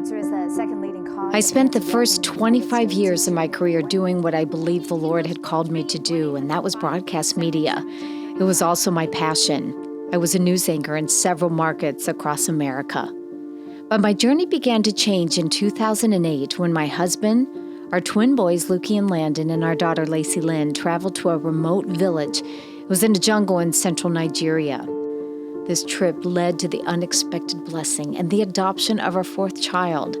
cancer is the second leading cause. I spent the first 25 years of my career doing what I believed the Lord had called me to do, and that was broadcast media. It was also my passion. I was a news anchor in several markets across America. But my journey began to change in 2008 when my husband, our twin boys, Lukey and Landon, and our daughter, Lacey Lynn, traveled to a remote village. It was in the jungle in central Nigeria. This trip led to the unexpected blessing and the adoption of our fourth child.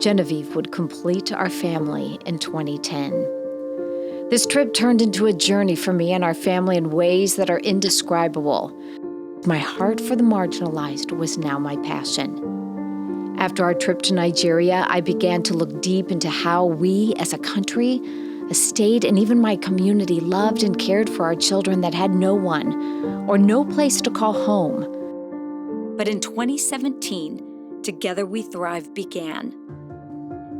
Genevieve would complete our family in 2010. This trip turned into a journey for me and our family in ways that are indescribable. My heart for the marginalized was now my passion. After our trip to Nigeria, I began to look deep into how we as a country, a state, and even my community loved and cared for our children that had no one or no place to call home. But in 2017, Together We Thrive began.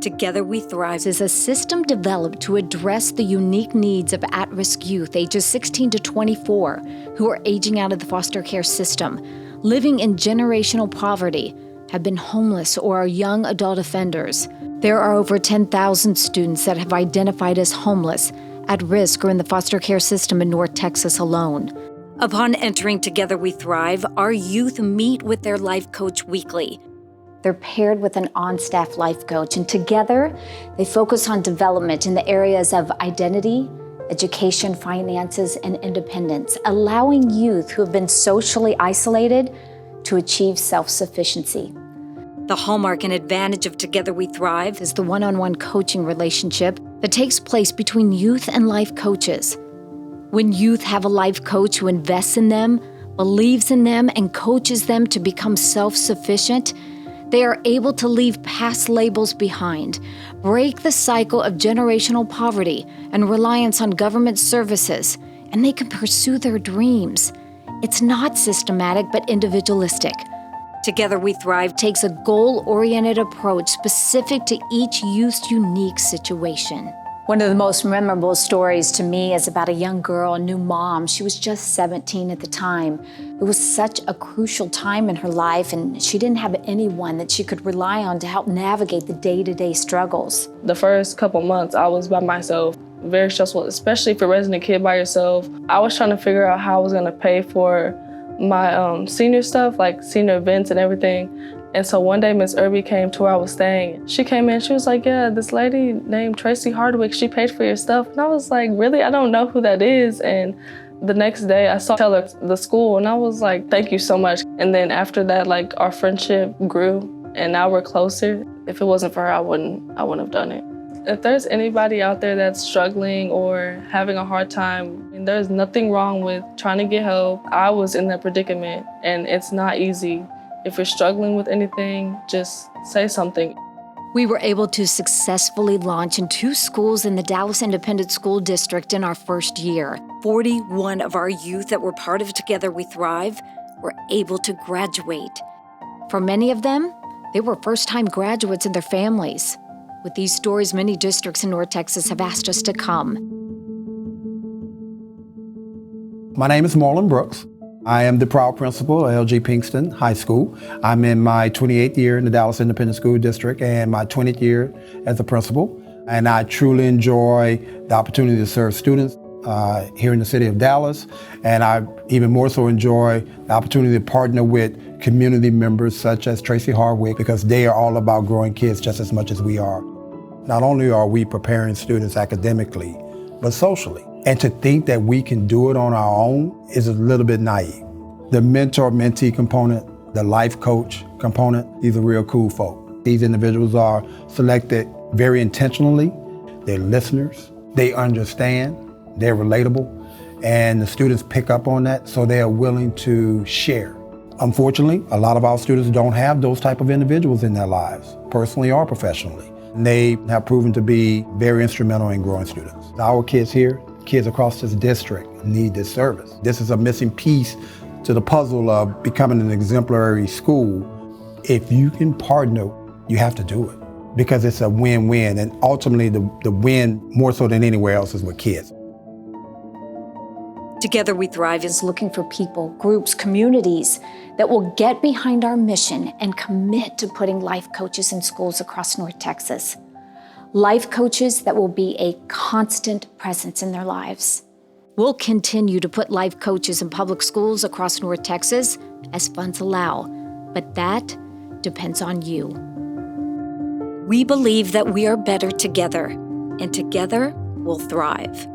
Together We Thrive is a system developed to address the unique needs of at-risk youth ages 16 to 24 who are aging out of the foster care system, living in generational poverty, have been homeless, or are young adult offenders. There are over 10,000 students that have identified as homeless, at risk, or in the foster care system in North Texas alone. Upon entering Together We Thrive, our youth meet with their life coach weekly. They're paired with an on-staff life coach, and together they focus on development in the areas of identity, education, finances, and independence, allowing youth who have been socially isolated to achieve self-sufficiency. The hallmark and advantage of Together We Thrive is the one-on-one coaching relationship that takes place between youth and life coaches. When youth have a life coach who invests in them, believes in them, and coaches them to become self-sufficient, they are able to leave past labels behind, break the cycle of generational poverty and reliance on government services, and they can pursue their dreams. It's not systematic, but individualistic. Together We Thrive takes a goal-oriented approach specific to each youth's unique situation. One of the most memorable stories to me is about a young girl, a new mom. She was just 17 at the time. It was such a crucial time in her life, and she didn't have anyone that she could rely on to help navigate the day-to-day struggles. The first couple months, I was by myself. Very stressful, especially for raising a kid by yourself. I was trying to figure out how I was gonna pay for my senior stuff, like senior events and everything. And so one day, Miss Irby came to where I was staying. She came in, she was like, yeah, this lady named Tracy Hardwick, she paid for your stuff. And I was like, really? I don't know who that is. And the next day I saw her at the school and I was like, thank you so much. And then after that, like our friendship grew and now we're closer. If it wasn't for her, I wouldn't have done it. If there's anybody out there that's struggling or having a hard time, and there's nothing wrong with trying to get help. I was in that predicament and it's not easy. If you're struggling with anything, just say something. We were able to successfully launch in 2 schools in the Dallas Independent School District in our first year. 41 of our youth that were part of Together We Thrive were able to graduate. For many of them, they were first-time graduates and their families. With these stories, many districts in North Texas have asked us to come. My name is Marlon Brooks. I am the proud principal of LG Pinkston High School. I'm in my 28th year in the Dallas Independent School District and my 20th year as a principal. And I truly enjoy the opportunity to serve students here in the city of Dallas. And I even more so enjoy the opportunity to partner with community members such as Tracy Hardwick, because they are all about growing kids just as much as we are. Not only are we preparing students academically, but socially. And to think that we can do it on our own is a little bit naive. The mentor-mentee component, the life coach component, these are real cool folk. These individuals are selected very intentionally. They're listeners, they understand, they're relatable, and the students pick up on that, so they are willing to share. Unfortunately, a lot of our students don't have those type of individuals in their lives, personally or professionally. And they have proven to be very instrumental in growing students. Our kids here, kids across this district, need this service. This is a missing piece to the puzzle of becoming an exemplary school. If you can partner, you have to do it, because it's a win-win, and ultimately the win, more so than anywhere else, is with kids. Together We Thrive is looking for people, groups, communities that will get behind our mission and commit to putting life coaches in schools across North Texas. Life coaches that will be a constant presence in their lives. We'll continue to put life coaches in public schools across North Texas as funds allow, but that depends on you. We believe that we are better together, and together we'll thrive.